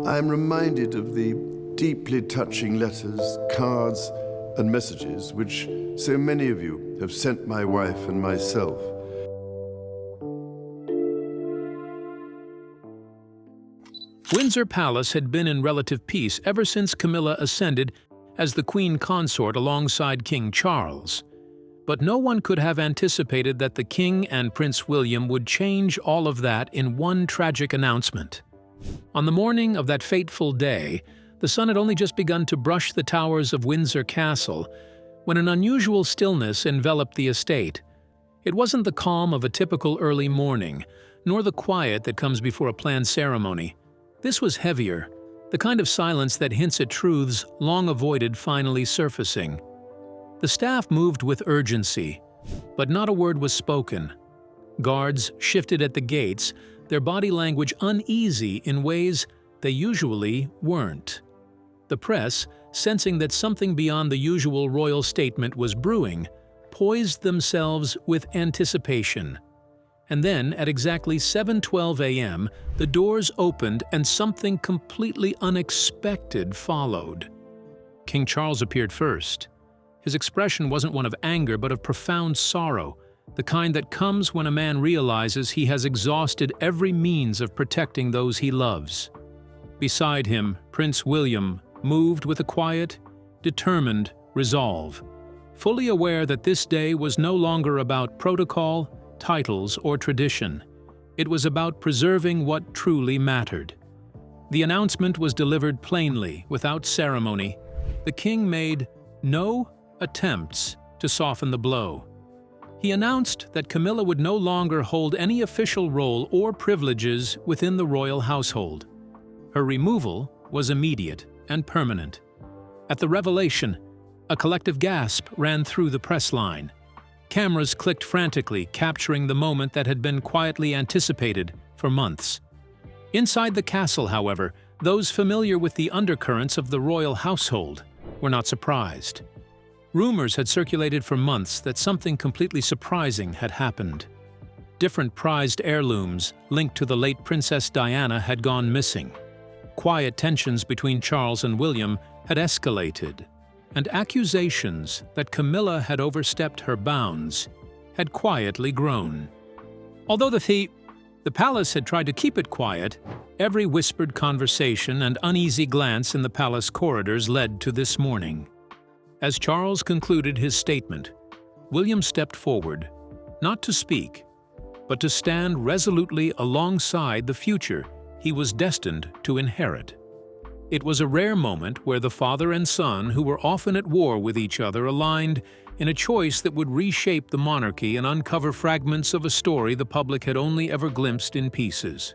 I am reminded of the deeply touching letters, cards, and messages which so many of you have sent my wife and myself. Windsor Palace had been in relative peace ever since Camilla ascended as the Queen Consort alongside King Charles. But no one could have anticipated that the King and Prince William would change all of that in one tragic announcement. On the morning of that fateful day, the sun had only just begun to brush the towers of Windsor Castle when an unusual stillness enveloped the estate. It wasn't the calm of a typical early morning, nor the quiet that comes before a planned ceremony. This was heavier, the kind of silence that hints at truths long avoided finally surfacing. The staff moved with urgency, but not a word was spoken. Guards shifted at the gates, their body language uneasy in ways they usually weren't. The press, sensing that something beyond the usual royal statement was brewing, poised themselves with anticipation. And then, at exactly 7:12 a.m., the doors opened and something completely unexpected followed. King Charles appeared first. His expression wasn't one of anger, but of profound sorrow, the kind that comes when a man realizes he has exhausted every means of protecting those he loves. Beside him, Prince William moved with a quiet, determined resolve, fully aware that this day was no longer about protocol, titles, or tradition. It was about preserving what truly mattered. The announcement was delivered plainly, without ceremony. The king made no attempts to soften the blow. He announced that Camilla would no longer hold any official role or privileges within the royal household. Her removal was immediate and permanent. At the revelation, a collective gasp ran through the press line. Cameras clicked frantically, capturing the moment that had been quietly anticipated for months. Inside the castle, however, those familiar with the undercurrents of the royal household were not surprised. Rumors had circulated for months that something completely surprising had happened. Different prized heirlooms linked to the late Princess Diana had gone missing. Quiet tensions between Charles and William had escalated, and accusations that Camilla had overstepped her bounds had quietly grown. Although the palace had tried to keep it quiet, every whispered conversation and uneasy glance in the palace corridors led to this morning. As Charles concluded his statement, William stepped forward, not to speak, but to stand resolutely alongside the future he was destined to inherit. It was a rare moment where the father and son, who were often at war with each other, aligned in a choice that would reshape the monarchy and uncover fragments of a story the public had only ever glimpsed in pieces.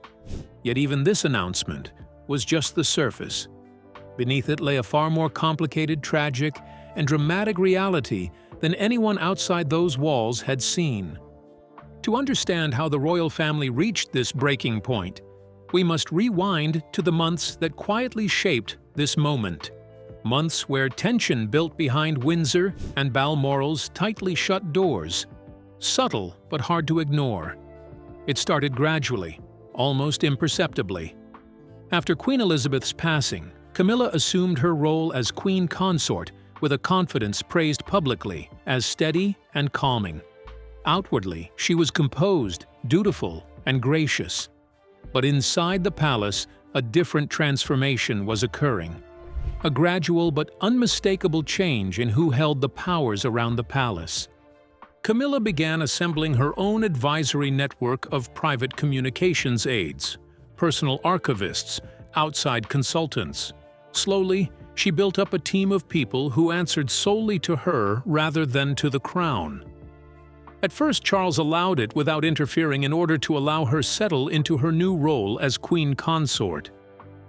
Yet even this announcement was just the surface. Beneath it lay a far more complicated, tragic, and dramatic reality than anyone outside those walls had seen. To understand how the royal family reached this breaking point, we must rewind to the months that quietly shaped this moment. Months where tension built behind Windsor and Balmoral's tightly shut doors. Subtle but hard to ignore. It started gradually, almost imperceptibly. After Queen Elizabeth's passing, Camilla assumed her role as Queen Consort with a confidence praised publicly as steady and calming. Outwardly, she was composed, dutiful, and gracious. But inside the palace, a different transformation was occurring. A gradual but unmistakable change in who held the powers around the palace. Camilla began assembling her own advisory network of private communications aides, personal archivists, outside consultants. Slowly, she built up a team of people who answered solely to her rather than to the crown. At first, Charles allowed it without interfering in order to allow her settle into her new role as Queen Consort.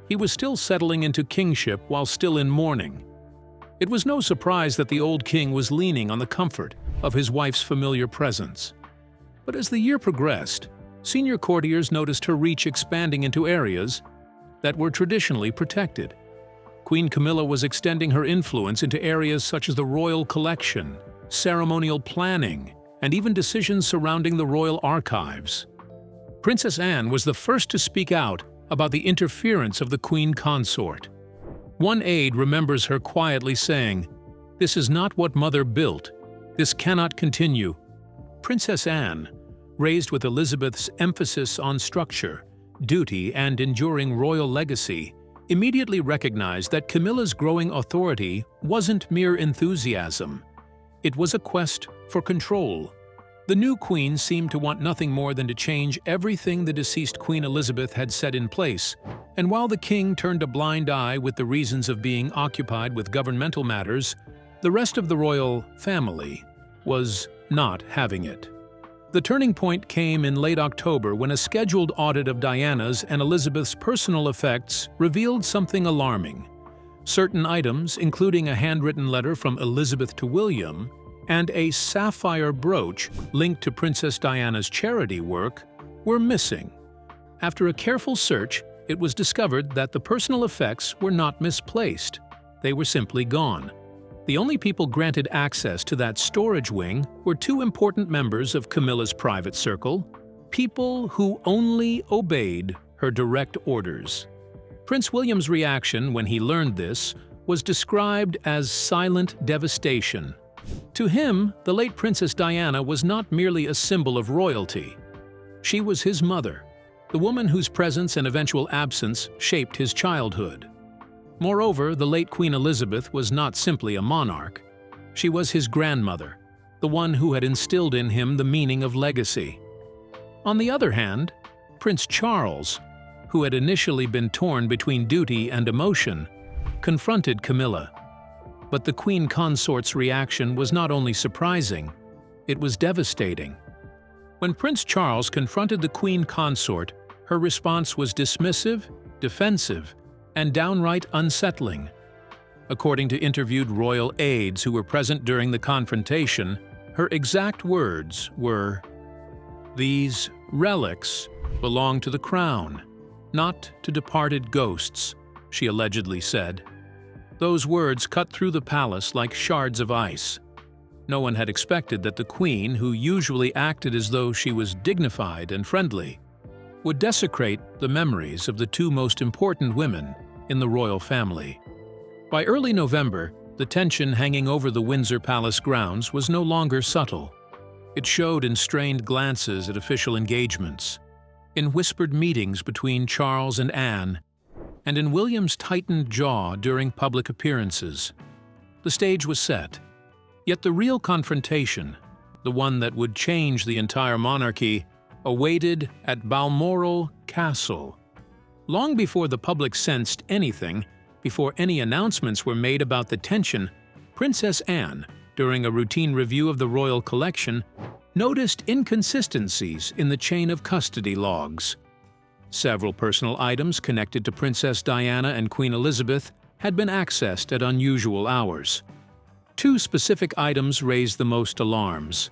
He was still settling into kingship while still in mourning. It was no surprise that the old king was leaning on the comfort of his wife's familiar presence. But as the year progressed, senior courtiers noticed her reach expanding into areas that were traditionally protected. Queen Camilla was extending her influence into areas such as the royal collection, ceremonial planning, and even decisions surrounding the royal archives. Princess Anne was the first to speak out about the interference of the queen consort. One aide remembers her quietly saying, "This is not what Mother built. This cannot continue." Princess Anne, raised with Elizabeth's emphasis on structure, duty, and enduring royal legacy, immediately recognized that Camilla's growing authority wasn't mere enthusiasm. It was a quest for control. The new queen seemed to want nothing more than to change everything the deceased Queen Elizabeth had set in place, and while the king turned a blind eye with the reasons of being occupied with governmental matters, the rest of the royal family was not having it. The turning point came in late October when a scheduled audit of Diana's and Elizabeth's personal effects revealed something alarming. Certain items, including a handwritten letter from Elizabeth to William and a sapphire brooch linked to Princess Diana's charity work, were missing. After a careful search, it was discovered that the personal effects were not misplaced. They were simply gone. The only people granted access to that storage wing were two important members of Camilla's private circle, people who only obeyed her direct orders. Prince William's reaction when he learned this was described as silent devastation. To him, the late Princess Diana was not merely a symbol of royalty. She was his mother, the woman whose presence and eventual absence shaped his childhood. Moreover, the late Queen Elizabeth was not simply a monarch. She was his grandmother, the one who had instilled in him the meaning of legacy. On the other hand, Prince Charles, who had initially been torn between duty and emotion, confronted Camilla. But the queen consort's reaction was not only surprising, it was devastating. When Prince Charles confronted the queen consort, her response was dismissive, defensive, and downright unsettling. According to interviewed royal aides who were present during the confrontation, her exact words were, "These relics belong to the crown, not to departed ghosts," she allegedly said. Those words cut through the palace like shards of ice. No one had expected that the queen, who usually acted as though she was dignified and friendly, would desecrate the memories of the two most important women in the royal family. By early November, the tension hanging over the Windsor Palace grounds was no longer subtle. It showed in strained glances at official engagements, in whispered meetings between Charles and Anne, and in William's tightened jaw during public appearances. The stage was set. Yet the real confrontation, the one that would change the entire monarchy, awaited at Balmoral Castle. Long before the public sensed anything, before any announcements were made about the tension, Princess Anne, during a routine review of the royal collection, noticed inconsistencies in the chain of custody logs. Several personal items connected to Princess Diana and Queen Elizabeth had been accessed at unusual hours. Two specific items raised the most alarms.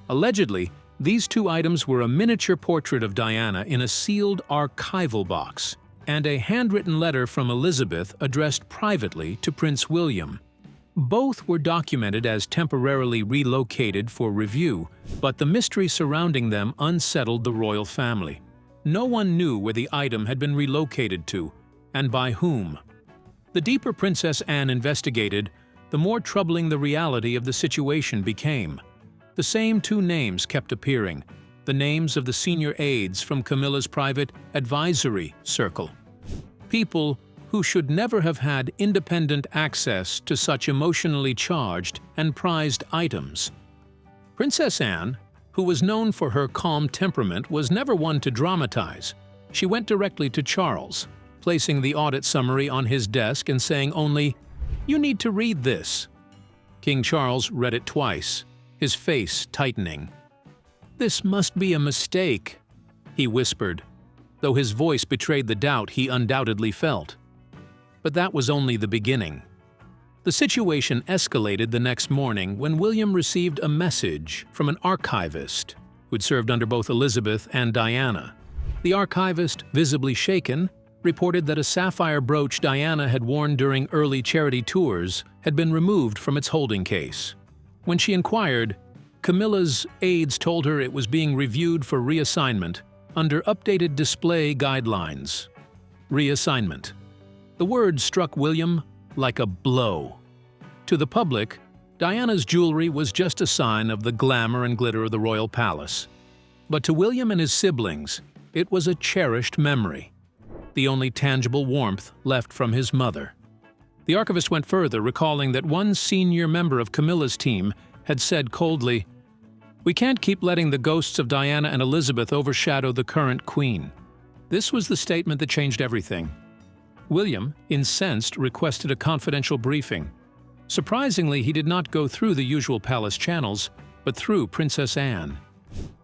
Allegedly, these two items were a miniature portrait of Diana in a sealed archival box and a handwritten letter from Elizabeth addressed privately to Prince William. Both were documented as temporarily relocated for review, but the mystery surrounding them unsettled the royal family. No one knew where the item had been relocated to, and by whom. The deeper Princess Anne investigated, the more troubling the reality of the situation became. The same two names kept appearing, the names of the senior aides from Camilla's private advisory circle. People who should never have had independent access to such emotionally charged and prized items. Princess Anne, who was known for her calm temperament, was never one to dramatize. She went directly to Charles, placing the audit summary on his desk and saying only, "You need to read this." King Charles read it twice, his face tightening. "This must be a mistake," he whispered, though his voice betrayed the doubt he undoubtedly felt. But that was only the beginning. The situation escalated the next morning when William received a message from an archivist who'd served under both Elizabeth and Diana. The archivist, visibly shaken, reported that a sapphire brooch Diana had worn during early charity tours had been removed from its holding case. When she inquired, Camilla's aides told her it was being reviewed for reassignment under updated display guidelines. reassignment. The word struck William like a blow. To the public, Diana's jewelry was just a sign of the glamour and glitter of the royal palace. But to William and his siblings, it was a cherished memory, the only tangible warmth left from his mother. The archivist went further, recalling that one senior member of Camilla's team had said coldly, "We can't keep letting the ghosts of Diana and Elizabeth overshadow the current queen." This was the statement that changed everything. William, incensed, requested a confidential briefing. Surprisingly, he did not go through the usual palace channels, but through Princess Anne.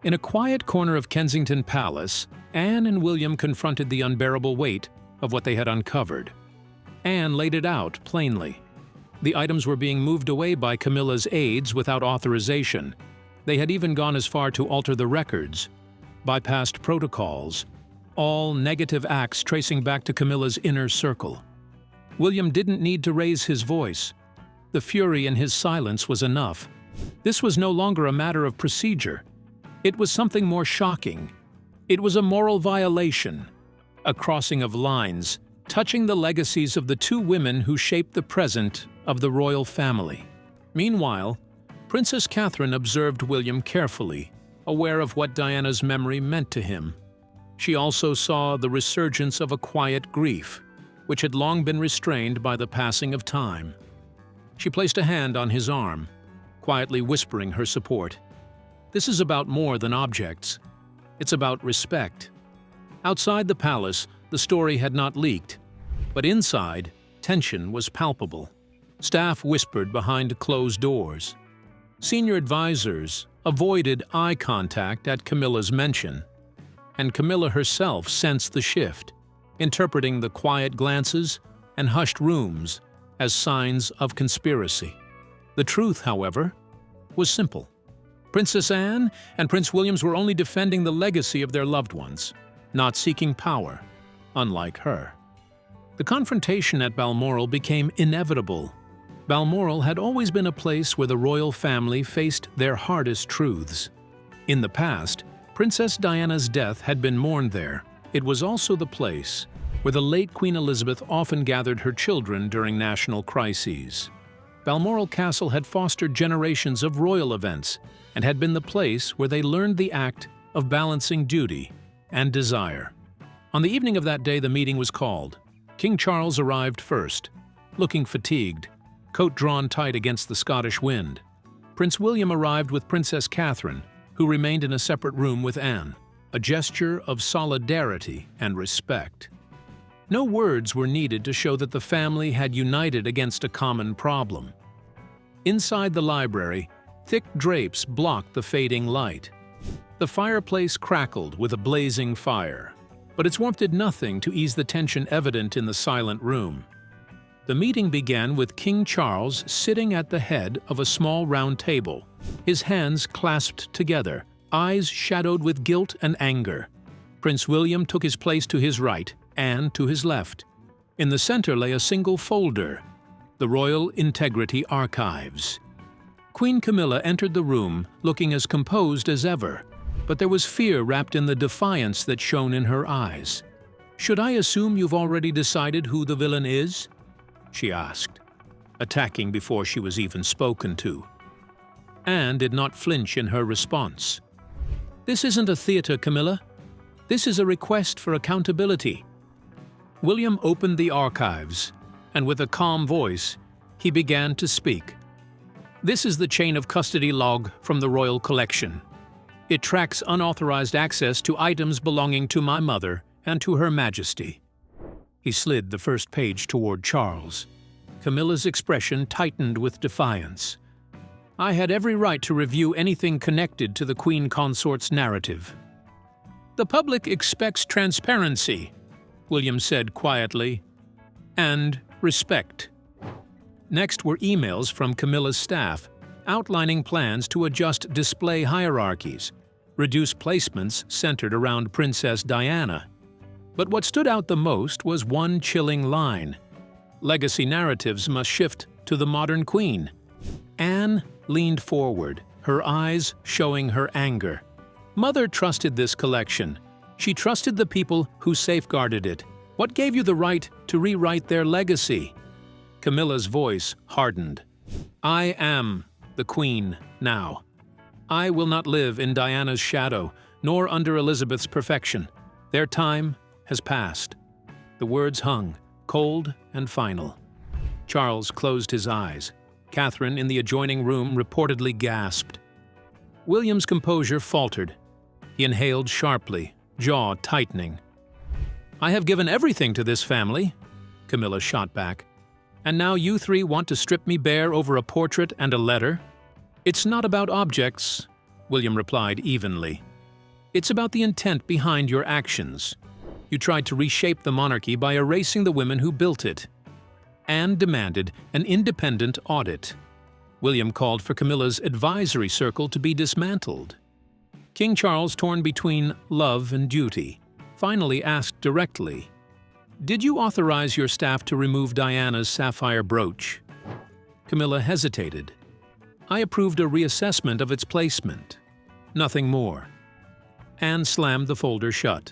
In a quiet corner of Kensington Palace, Anne and William confronted the unbearable weight of what they had uncovered. Anne laid it out plainly. The items were being moved away by Camilla's aides without authorization. They had even gone as far to alter the records, bypassed protocols, all negative acts tracing back to Camilla's inner circle. William didn't need to raise his voice. The fury in his silence was enough. This was no longer a matter of procedure. It was something more shocking. It was a moral violation, a crossing of lines, touching the legacies of the two women who shaped the present of the royal family. Meanwhile, Princess Catherine observed William carefully, aware of what Diana's memory meant to him. She also saw the resurgence of a quiet grief, which had long been restrained by the passing of time. She placed a hand on his arm, quietly whispering her support. This is about more than objects. It's about respect. Outside the palace, the story had not leaked, but inside, tension was palpable. Staff whispered behind closed doors. Senior advisors avoided eye contact at Camilla's mention, and Camilla herself sensed the shift, interpreting the quiet glances and hushed rooms as signs of conspiracy. The truth, however, was simple. Princess Anne and Prince William were only defending the legacy of their loved ones, not seeking power, unlike her. The confrontation at Balmoral became inevitable. Balmoral had always been a place where the royal family faced their hardest truths. In the past, Princess Diana's death had been mourned there. It was also the place where the late Queen Elizabeth often gathered her children during national crises. Balmoral Castle had fostered generations of royal events and had been the place where they learned the act of balancing duty and desire. On the evening of that day, the meeting was called. King Charles arrived first, looking fatigued, coat drawn tight against the Scottish wind. Prince William arrived with Princess Catherine, who remained in a separate room with Anne, a gesture of solidarity and respect. No words were needed to show that the family had united against a common problem. Inside the library, thick drapes blocked the fading light. The fireplace crackled with a blazing fire, but its warmth did nothing to ease the tension evident in the silent room. The meeting began with King Charles sitting at the head of a small round table, his hands clasped together, eyes shadowed with guilt and anger. Prince William took his place to his right, Anne to his left. In the center lay a single folder, the Royal Integrity Archives. Queen Camilla entered the room looking as composed as ever, but there was fear wrapped in the defiance that shone in her eyes. "Should I assume you've already decided who the villain is?" she asked, attacking before she was even spoken to. Anne did not flinch in her response. "This isn't a theater, Camilla. This is a request for accountability." William opened the archives, and with a calm voice, he began to speak. "This is the chain of custody log from the royal collection. It tracks unauthorized access to items belonging to my mother and to Her Majesty." He slid the first page toward Charles. Camilla's expression tightened with defiance. "I had every right to review anything connected to the Queen Consort's narrative." "The public expects transparency," William said quietly, "and respect." Next were emails from Camilla's staff, outlining plans to adjust display hierarchies, reduce placements centered around Princess Diana. But what stood out the most was one chilling line: legacy narratives must shift to the modern queen. Anne leaned forward, her eyes showing her anger. Mother trusted this collection. She trusted the people who safeguarded it, What gave you the right to rewrite their legacy? Camilla's voice hardened. I am the Queen now. I will not live in Diana's shadow, nor under Elizabeth's perfection. Their time has passed. The words hung, cold and final. Charles closed his eyes. Catherine, in the adjoining room, reportedly gasped. William's composure faltered. He inhaled sharply, jaw tightening. I have given everything to this family, Camilla shot back. And now you three want to strip me bare over a portrait and a letter? It's not about objects, William replied evenly. It's about the intent behind your actions. You tried to reshape the monarchy by erasing the women who built it. Anne demanded an independent audit. William called for Camilla's advisory circle to be dismantled. King Charles, torn between love and duty, finally asked directly, Did you authorize your staff to remove Diana's sapphire brooch? Camilla hesitated. I approved a reassessment of its placement. Nothing more. Anne slammed the folder shut.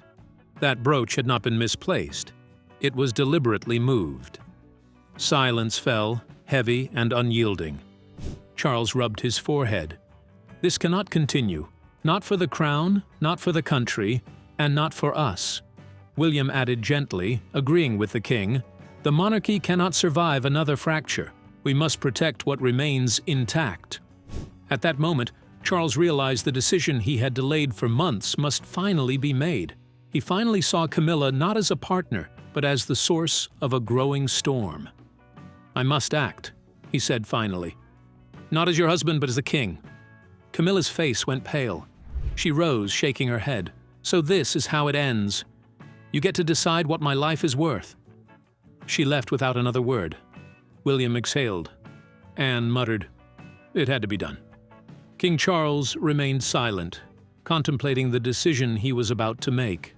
That brooch had not been misplaced. It was deliberately moved. Silence fell, heavy and unyielding. Charles rubbed his forehead. This cannot continue. Not for the crown, not for the country, and not for us. William added gently, agreeing with the king, the monarchy cannot survive another fracture. We must protect what remains intact. At that moment, Charles realized the decision he had delayed for months must finally be made. He finally saw Camilla not as a partner, but as the source of a growing storm. I must act, he said finally. Not as your husband, but as the king. Camilla's face went pale. She rose, shaking her head. So this is how it ends. You get to decide what my life is worth. She left without another word. William exhaled. Anne muttered, It had to be done. King Charles remained silent, contemplating the decision he was about to make.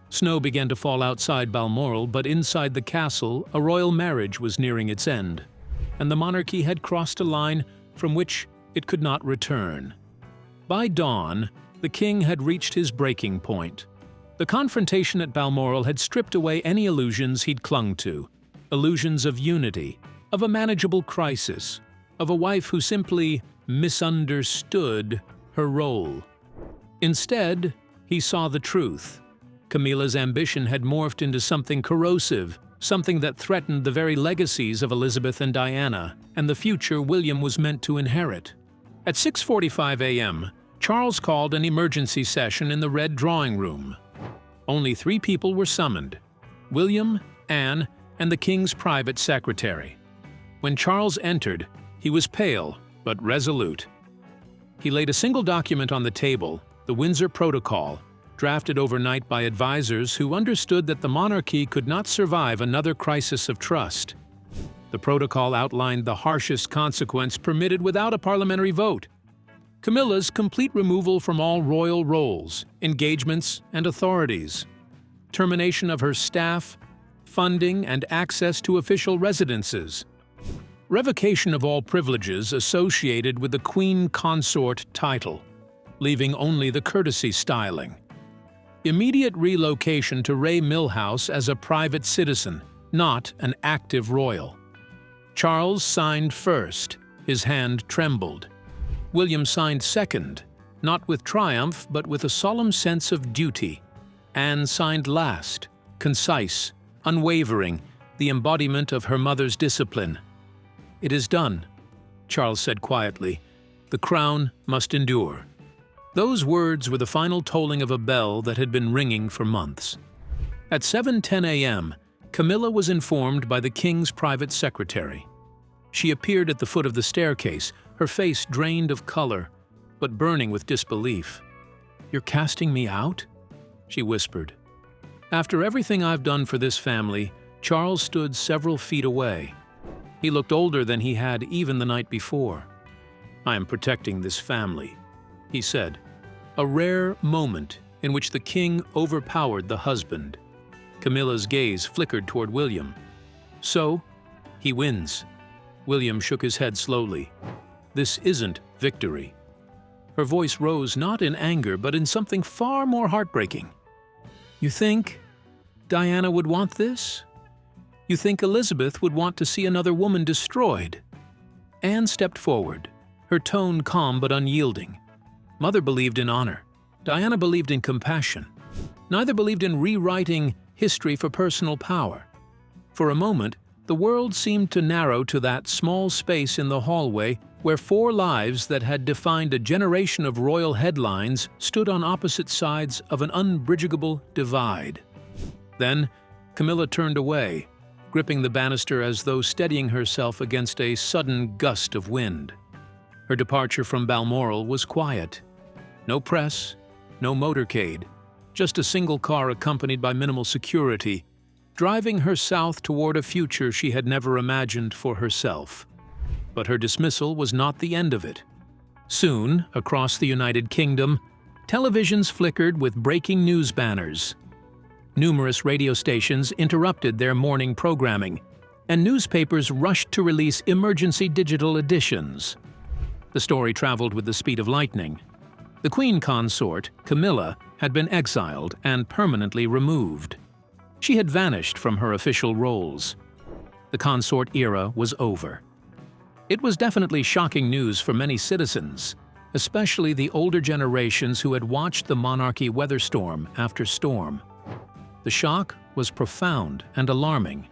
Snow began to fall outside Balmoral, but inside the castle, a royal marriage was nearing its end, and the monarchy had crossed a line from which it could not return. By dawn, the king had reached his breaking point. The confrontation at Balmoral had stripped away any illusions he'd clung to, illusions of unity, of a manageable crisis, of a wife who simply misunderstood her role. Instead, he saw the truth. Camilla's ambition had morphed into something corrosive, something that threatened the very legacies of Elizabeth and Diana, and the future William was meant to inherit. At 6:45 a.m., Charles called an emergency session in the Red Drawing Room. Only 3 people were summoned: William, Anne, and the king's private secretary. When Charles entered, he was pale but resolute. He laid a single document on the table, the Windsor Protocol, drafted overnight by advisors who understood that the monarchy could not survive another crisis of trust. The protocol outlined the harshest consequence permitted without a parliamentary vote: Camilla's complete removal from all royal roles, engagements, and authorities, termination of her staff, funding, and access to official residences, revocation of all privileges associated with the Queen Consort title, leaving only the courtesy styling, immediate relocation to Ray Mill House as a private citizen, not an active royal. Charles signed first. His hand trembled. William signed second, not with triumph, but with a solemn sense of duty. Anne signed last, concise, unwavering, the embodiment of her mother's discipline. It is done, Charles said quietly. The crown must endure. Those words were the final tolling of a bell that had been ringing for months. At 7:10 a.m., Camilla was informed by the king's private secretary. She appeared at the foot of the staircase, her face drained of color, but burning with disbelief. "You're casting me out?" she whispered. After everything I've done for this family, Charles stood several feet away. He looked older than he had even the night before. "I am protecting this family," he said. A rare moment in which the king overpowered the husband. Camilla's gaze flickered toward William. "So, he wins." William shook his head slowly. "This isn't victory." Her voice rose not in anger, but in something far more heartbreaking. "You think?" Diana would want this? You think Elizabeth would want to see another woman destroyed? Anne stepped forward, her tone calm but unyielding. Mother believed in honor. Diana believed in compassion. Neither believed in rewriting history for personal power. For a moment, the world seemed to narrow to that small space in the hallway where 4 lives that had defined a generation of royal headlines stood on opposite sides of an unbridgeable divide. Then, Camilla turned away, gripping the banister as though steadying herself against a sudden gust of wind. Her departure from Balmoral was quiet. No press, no motorcade, just a single car accompanied by minimal security, driving her south toward a future she had never imagined for herself. But her dismissal was not the end of it. Soon, across the United Kingdom, televisions flickered with breaking news banners. Numerous radio stations interrupted their morning programming, and newspapers rushed to release emergency digital editions. The story traveled with the speed of lightning. The Queen consort, Camilla, had been exiled and permanently removed. She had vanished from her official roles. The consort era was over. It was definitely shocking news for many citizens, especially the older generations who had watched the monarchy weather storm after storm. The shock was profound and alarming.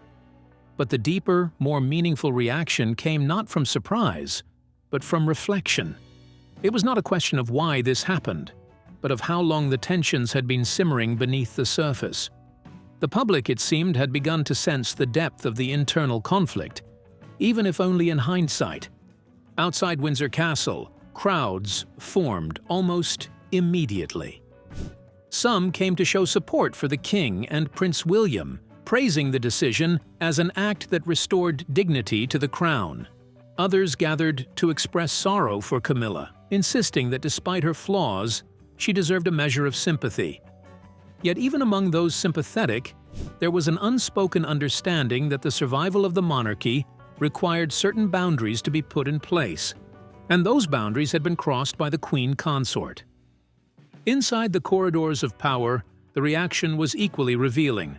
But the deeper, more meaningful reaction came not from surprise, but from reflection. It was not a question of why this happened, but of how long the tensions had been simmering beneath the surface. The public, it seemed, had begun to sense the depth of the internal conflict, even if only in hindsight. Outside Windsor Castle, crowds formed almost immediately. Some came to show support for the King and Prince William, praising the decision as an act that restored dignity to the crown. Others gathered to express sorrow for Camilla, insisting that despite her flaws, she deserved a measure of sympathy. Yet even among those sympathetic, there was an unspoken understanding that the survival of the monarchy required certain boundaries to be put in place, and those boundaries had been crossed by the Queen consort. Inside the corridors of power, the reaction was equally revealing.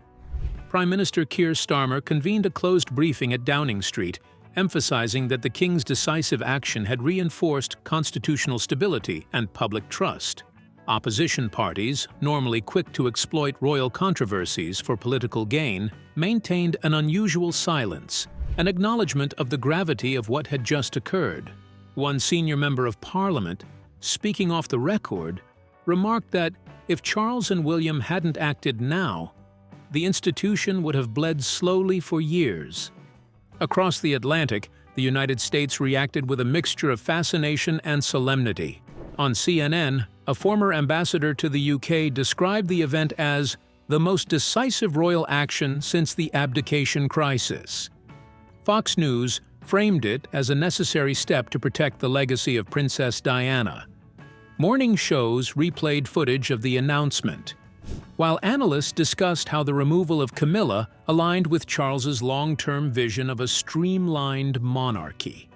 Prime Minister Keir Starmer convened a closed briefing at Downing Street, emphasizing that the King's decisive action had reinforced constitutional stability and public trust. Opposition parties, normally quick to exploit royal controversies for political gain, maintained an unusual silence, an acknowledgement of the gravity of what had just occurred. One senior member of Parliament, speaking off the record, remarked that if Charles and William hadn't acted now, the institution would have bled slowly for years. Across the Atlantic, the United States reacted with a mixture of fascination and solemnity. On CNN, a former ambassador to the UK described the event as the most decisive royal action since the abdication crisis. Fox News framed it as a necessary step to protect the legacy of Princess Diana. Morning shows replayed footage of the announcement, while analysts discussed how the removal of Camilla aligned with Charles's long-term vision of a streamlined monarchy.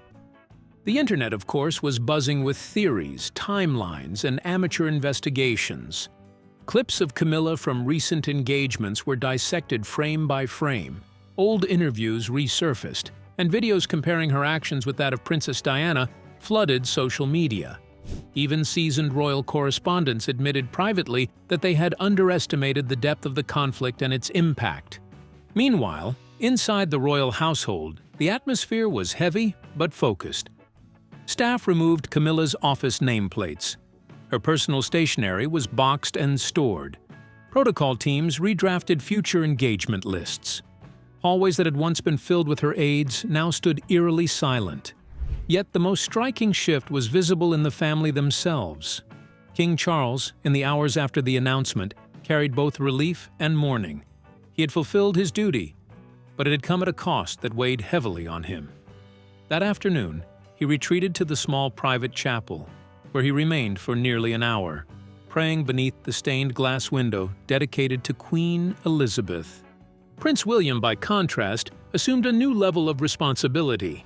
The internet, of course, was buzzing with theories, timelines, and amateur investigations. Clips of Camilla from recent engagements were dissected frame by frame. Old interviews resurfaced, and videos comparing her actions with that of Princess Diana flooded social media. Even seasoned royal correspondents admitted privately that they had underestimated the depth of the conflict and its impact. Meanwhile, inside the royal household, the atmosphere was heavy but focused. Staff removed Camilla's office nameplates. Her personal stationery was boxed and stored. Protocol teams redrafted future engagement lists. Hallways that had once been filled with her aides now stood eerily silent. Yet the most striking shift was visible in the family themselves. King Charles, in the hours after the announcement, carried both relief and mourning. He had fulfilled his duty, but it had come at a cost that weighed heavily on him. That afternoon, he retreated to the small private chapel, where he remained for nearly an hour, praying beneath the stained glass window dedicated to Queen Elizabeth. Prince William, by contrast, assumed a new level of responsibility.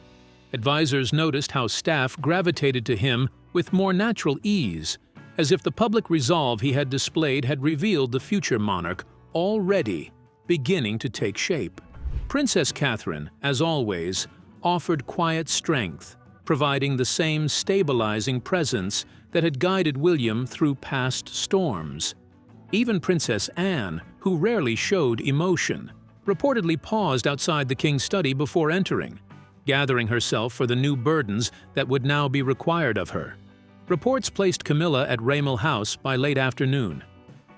Advisors noticed how staff gravitated to him with more natural ease, as if the public resolve he had displayed had revealed the future monarch already beginning to take shape. Princess Catherine, as always, offered quiet strength, providing the same stabilizing presence that had guided William through past storms. Even Princess Anne, who rarely showed emotion, reportedly paused outside the king's study before entering, gathering herself for the new burdens that would now be required of her. Reports placed Camilla at Raymel House by late afternoon.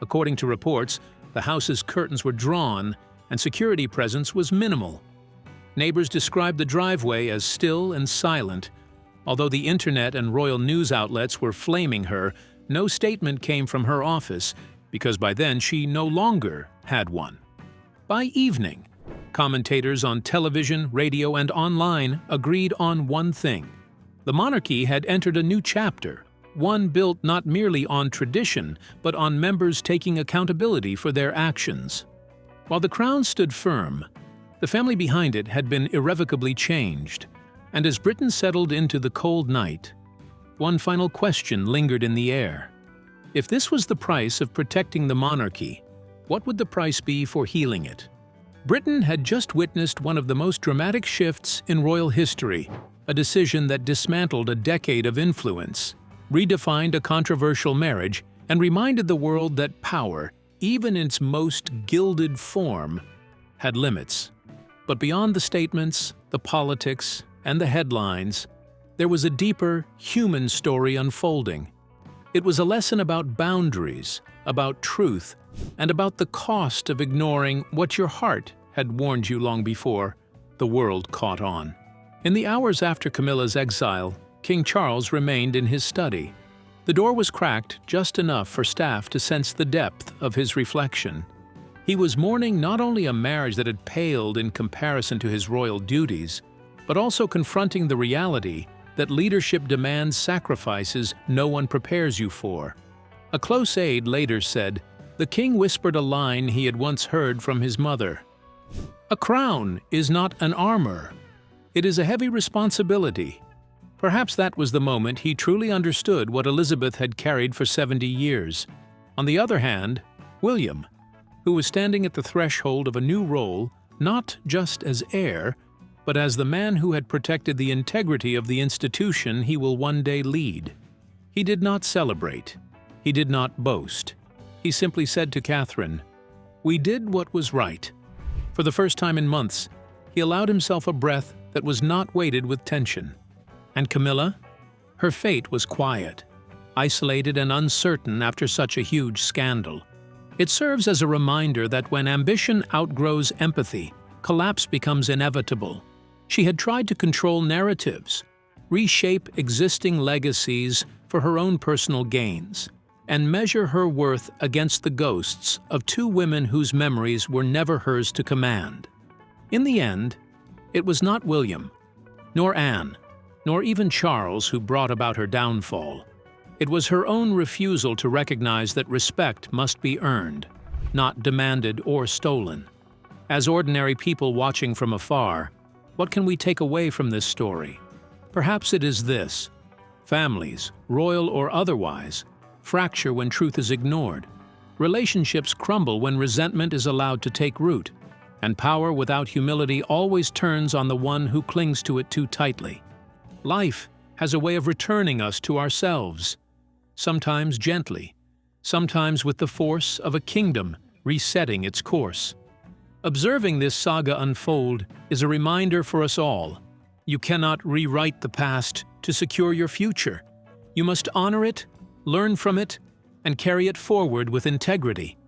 According to reports, the house's curtains were drawn and security presence was minimal. Neighbors described the driveway as still and silent. Although the internet and royal news outlets were flaming her, no statement came from her office, because by then she no longer had one. By evening, commentators on television, radio, and online agreed on one thing. The monarchy had entered a new chapter, one built not merely on tradition, but on members taking accountability for their actions. While the crown stood firm, the family behind it had been irrevocably changed, and as Britain settled into the cold night, one final question lingered in the air. If this was the price of protecting the monarchy, what would the price be for healing it? Britain had just witnessed one of the most dramatic shifts in royal history, a decision that dismantled a decade of influence, redefined a controversial marriage, and reminded the world that power, even in its most gilded form, had limits. But beyond the statements, the politics, and the headlines, there was a deeper, human story unfolding. It was a lesson about boundaries, about truth, and about the cost of ignoring what your heart had warned you long before the world caught on. In the hours after Camilla's exile, King Charles remained in his study. The door was cracked just enough for staff to sense the depth of his reflection. He was mourning not only a marriage that had paled in comparison to his royal duties, but also confronting the reality that leadership demands sacrifices no one prepares you for. A close aide later said, the king whispered a line he had once heard from his mother. "A crown is not an armor. It is a heavy responsibility." Perhaps that was the moment he truly understood what Elizabeth had carried for 70 years. On the other hand, William, who was standing at the threshold of a new role, not just as heir, but as the man who had protected the integrity of the institution he will one day lead. He did not celebrate. He did not boast. He simply said to Catherine, "We did what was right." For the first time in months, he allowed himself a breath that was not weighted with tension. And Camilla? Her fate was quiet, isolated and uncertain after such a huge scandal. It serves as a reminder that when ambition outgrows empathy, collapse becomes inevitable. She had tried to control narratives, reshape existing legacies for her own personal gains, and measure her worth against the ghosts of two women whose memories were never hers to command. In the end, it was not William, nor Anne, nor even Charles who brought about her downfall. It was her own refusal to recognize that respect must be earned, not demanded or stolen. As ordinary people watching from afar, what can we take away from this story? Perhaps it is this: families, royal or otherwise, fracture when truth is ignored. Relationships crumble when resentment is allowed to take root, and power without humility always turns on the one who clings to it too tightly. Life has a way of returning us to ourselves, sometimes gently, sometimes with the force of a kingdom resetting its course. Observing this saga unfold is a reminder for us all. You cannot rewrite the past to secure your future. You must honor it, learn from it, and carry it forward with integrity.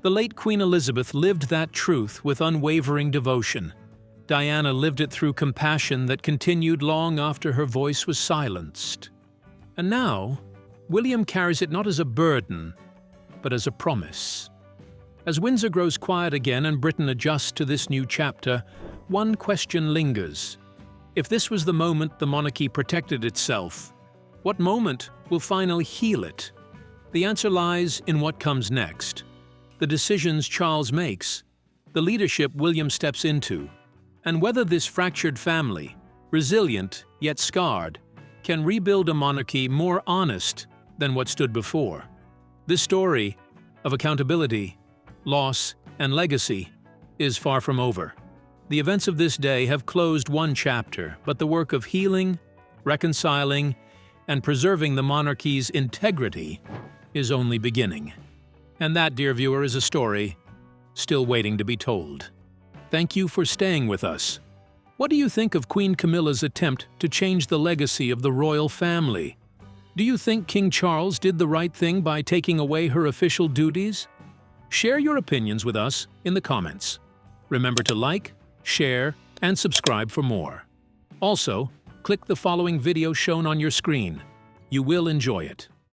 The late Queen Elizabeth lived that truth with unwavering devotion. Diana lived it through compassion that continued long after her voice was silenced. And now, William carries it not as a burden, but as a promise. As Windsor grows quiet again and Britain adjusts to this new chapter, one question lingers. If this was the moment the monarchy protected itself, what moment will finally heal it? The answer lies in what comes next. The decisions Charles makes, the leadership William steps into, and whether this fractured family, resilient yet scarred, can rebuild a monarchy more honest than what stood before. This story of accountability, loss, and legacy is far from over. The events of this day have closed one chapter, but the work of healing, reconciling, and preserving the monarchy's integrity is only beginning. And that, dear viewer, is a story still waiting to be told. Thank you for staying with us. What do you think of Queen Camilla's attempt to change the legacy of the royal family? Do you think King Charles did the right thing by taking away her official duties? Share your opinions with us in the comments. Remember to like, share, and subscribe for more. Also, click the following video shown on your screen. You will enjoy it.